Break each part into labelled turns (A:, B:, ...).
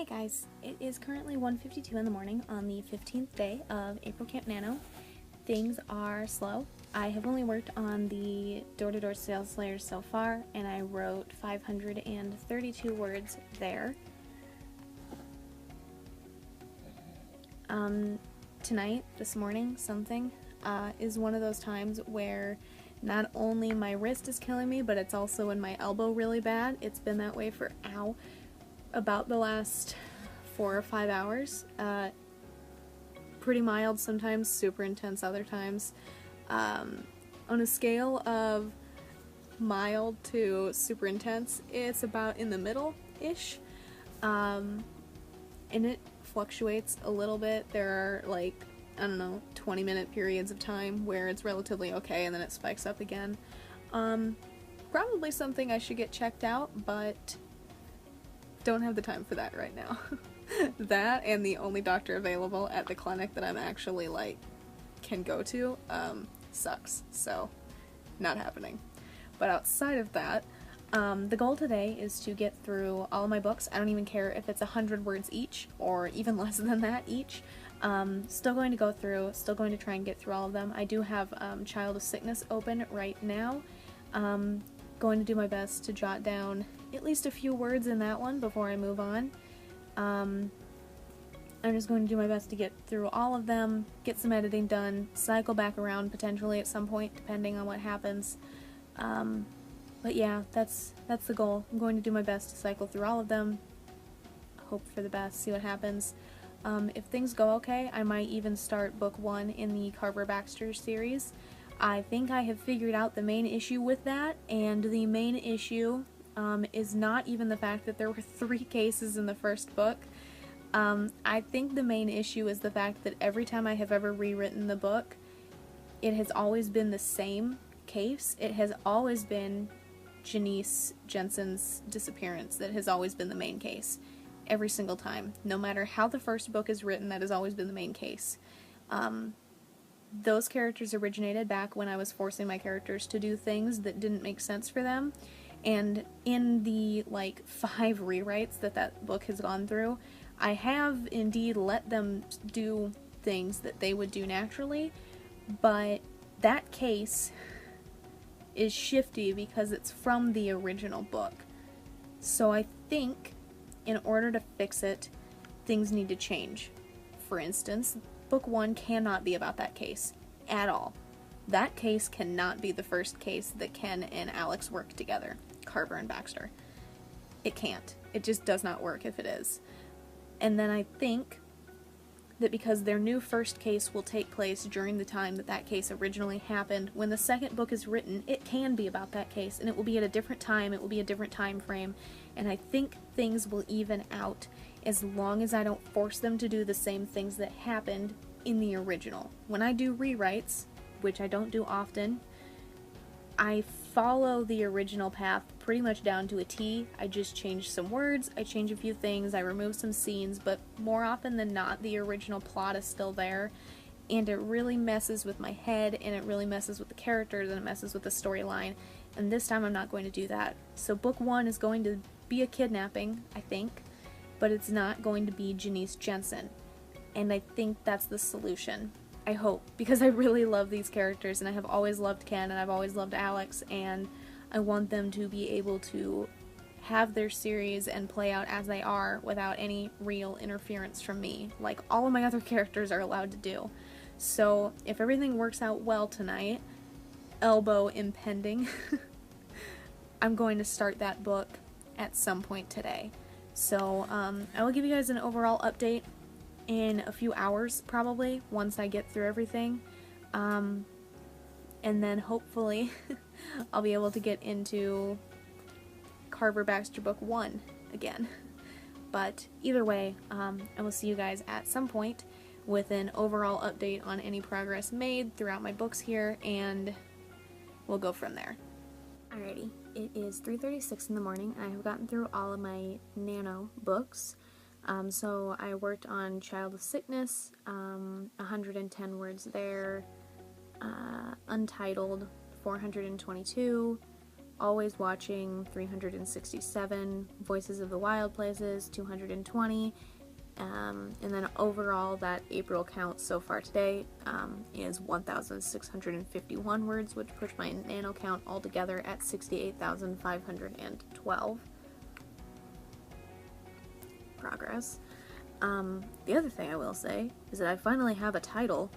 A: Hey guys, it is currently 1:52 in the morning on the 15th day of April CampNaNo. Things are slow. I have only worked on the door-to-door sales layers so far, and I wrote 532 words there. Tonight, this morning, is one of those times where not only my wrist is killing me, but it's also in my elbow really bad. It's been that way for, about the last 4 or 5 hours. Pretty mild sometimes, super intense other times. On a scale of mild to super intense, it's about in the middle-ish. And it fluctuates a little bit. There are, like, I don't know, 20-minute periods of time where it's relatively okay and then it spikes up again. Probably something I should get checked out, but don't have the time for that right now. That and the only doctor available at the clinic that I'm actually, like, can go to, sucks. So, not happening. But outside of that, the goal today is to get through all of my books. I don't even care if it's 100 words each, or even less than that each. Still going to go through, still going to try and get through all of them. I do have Child of Sickness open right now. Going to do my best to jot down at least a few words in that one before I move on. I'm just going to do my best to get through all of them, get some editing done, cycle back around potentially at some point, depending on what happens. But yeah, that's the goal. I'm going to do my best to cycle through all of them, hope for the best, see what happens. If things go okay, I might even start book 1 in the Carver-Baxter series. I think I have figured out the main issue with that, and the main issue is not even the fact that there were 3 cases in the first book. I think the main issue is the fact that every time I have ever rewritten the book, it has always been the same case. It has always been Janice Jensen's disappearance that has always been the main case. Every single time. No matter how the first book is written, that has always been the main case. Those characters originated back when I was forcing my characters to do things that didn't make sense for them. And in the, like, 5 rewrites that book has gone through, I have indeed let them do things that they would do naturally, but that case is shifty because it's from the original book. So I think in order to fix it, things need to change. For instance, book 1 cannot be about that case at all. That case cannot be the first case that Ken and Alex work together, Carver and Baxter. It can't. It just does not work if it is. And then I think that because their new first case will take place during the time that case originally happened, when the second book is written, it can be about that case, and it will be at a different time, it will be a different time frame, and I think things will even out as long as I don't force them to do the same things that happened in the original. When I do rewrites, which I don't do often, I follow the original path pretty much down to a T. I just change some words, I change a few things, I remove some scenes, but more often than not, the original plot is still there, and it really messes with my head, and it really messes with the characters, and it messes with the storyline, and this time I'm not going to do that. So book 1 is going to be a kidnapping, I think, but it's not going to be Janice Jensen, and I think that's the solution. I hope, because I really love these characters, and I have always loved Ken, and I've always loved Alex, and I want them to be able to have their series and play out as they are without any real interference from me, like all of my other characters are allowed to do. So, if everything works out well tonight, elbow impending, I'm going to start that book at some point today. So, I will give you guys an overall update in a few hours, probably, once I get through everything, and then hopefully I'll be able to get into Carver-Baxter book 1 again. But either way, I will see you guys at some point with an overall update on any progress made throughout my books here, and we'll go from there. Alrighty, it is 3:36 in the morning, and I have gotten through all of my Nano books. So I worked on Child of Sickness, 110 words there, Untitled, 422, Always Watching 367, Voices of the Wild Places 220, and then overall that April count so far today is 1,651 words, which puts my nano count altogether at 68,512. Progress. The other thing I will say is that I finally have a title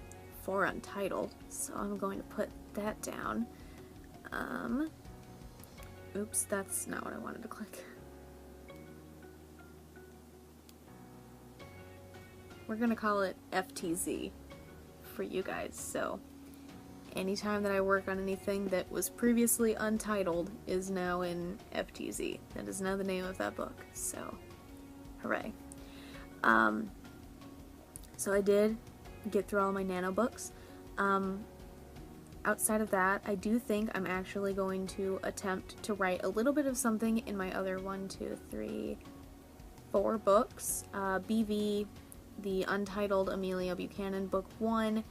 A: for Untitled, so I'm going to put that down. Oops, that's not what I wanted to click. We're gonna call it FTZ for you guys, so anytime that I work on anything that was previously untitled is now in FTZ. That is now the name of that book, so hooray. So I did get through all my nano books. Outside of that, I do think I'm actually going to attempt to write a little bit of something in my other 4 books. BV, the Untitled Amelia Buchanan Book 1,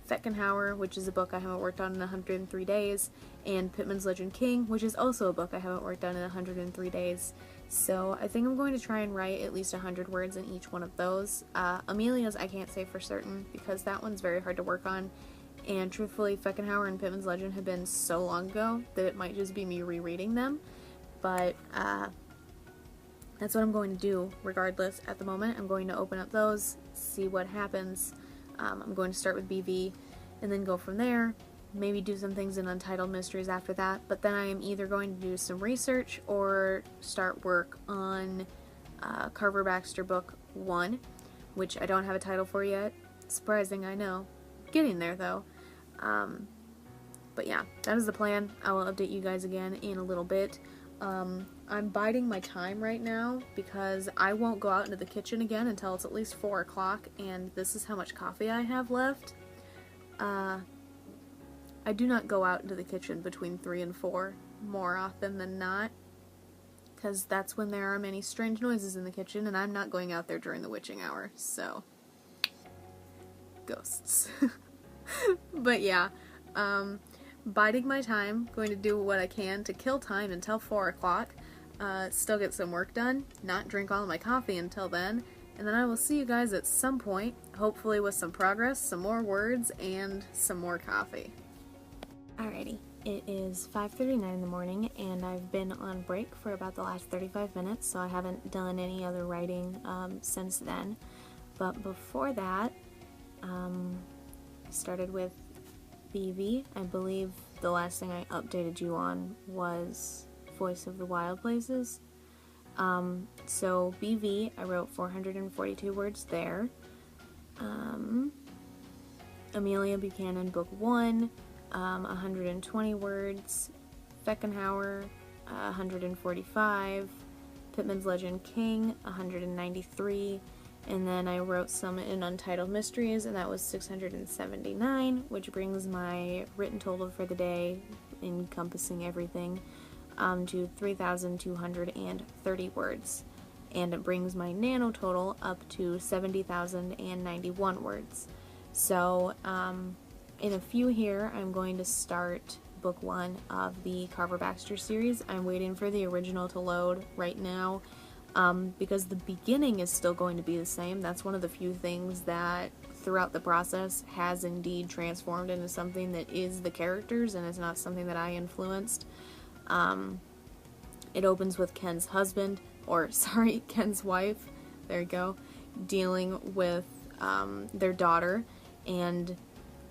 A: Feckenhauer, which is a book I haven't worked on in 103 days, and Pittman's Legend King, which is also a book I haven't worked on in 103 days. So I think I'm going to try and write at least 100 words in each one of those. Amelia's I can't say for certain, because that one's very hard to work on, and truthfully, Feckenhauer and Pittman's Legend have been so long ago that it might just be me rereading them, but that's what I'm going to do regardless at the moment. I'm going to open up those, see what happens. I'm going to start with BV and then go from there, maybe do some things in Untitled Mysteries after that, but then I am either going to do some research or start work on Carver Baxter Book 1, which I don't have a title for yet. Surprising, I know. Getting there though. But yeah, that is the plan. I will update you guys again in a little bit. I'm biding my time right now because I won't go out into the kitchen again until it's at least 4 o'clock, and this is how much coffee I have left. I do not go out into the kitchen between 3 and 4 more often than not, because that's when there are many strange noises in the kitchen, and I'm not going out there during the witching hour, so ghosts. But yeah, biding my time, going to do what I can to kill time until 4 o'clock, still get some work done, not drink all of my coffee until then, and then I will see you guys at some point, hopefully with some progress, some more words, and some more coffee. Alrighty, it is 5:39 in the morning, and I've been on break for about the last 35 minutes, so I haven't done any other writing since then. But before that, I started with BV. I believe the last thing I updated you on was Voice of the Wild Places. So BV, I wrote 442 words there. Amelia Buchanan Book 1, 120 words. Feckenhauer, 145. Pittman's Legend King, 193. And then I wrote some in Untitled Mysteries, and that was 679, which brings my written total for the day, encompassing everything, to 3,230 words. And it brings my nano total up to 70,091 words. So, in a few here, I'm going to start book 1 of the Carver Baxter series. I'm waiting for the original to load right now. Because the beginning is still going to be the same. That's one of the few things that throughout the process has indeed transformed into something that is the characters and is not something that I influenced. It opens with Ken's husband, or sorry, Ken's wife, there you go, dealing with their daughter, and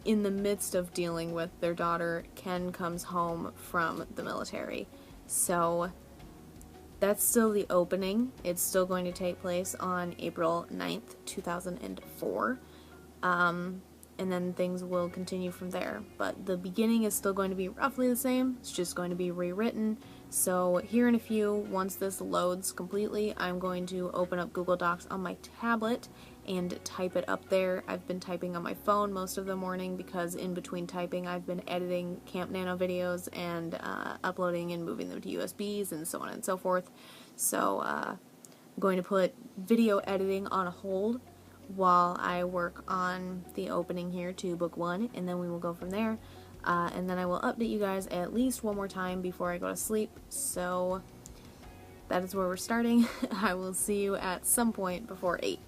A: in the midst of dealing with their daughter, Ken comes home from the military. So that's still the opening. It's still going to take place on April 9th, 2004. And then things will continue from there. But the beginning is still going to be roughly the same. It's just going to be rewritten. So here in a few, once this loads completely, I'm going to open up Google Docs on my tablet and type it up there. I've been typing on my phone most of the morning because in between typing I've been editing CampNaNo videos and uploading and moving them to USBs and so on and so forth. So I'm going to put video editing on hold while I work on the opening here to book 1, and then we will go from there. and then I will update you guys at least one more time before I go to sleep. So that is where we're starting. I will see you at some point before 8.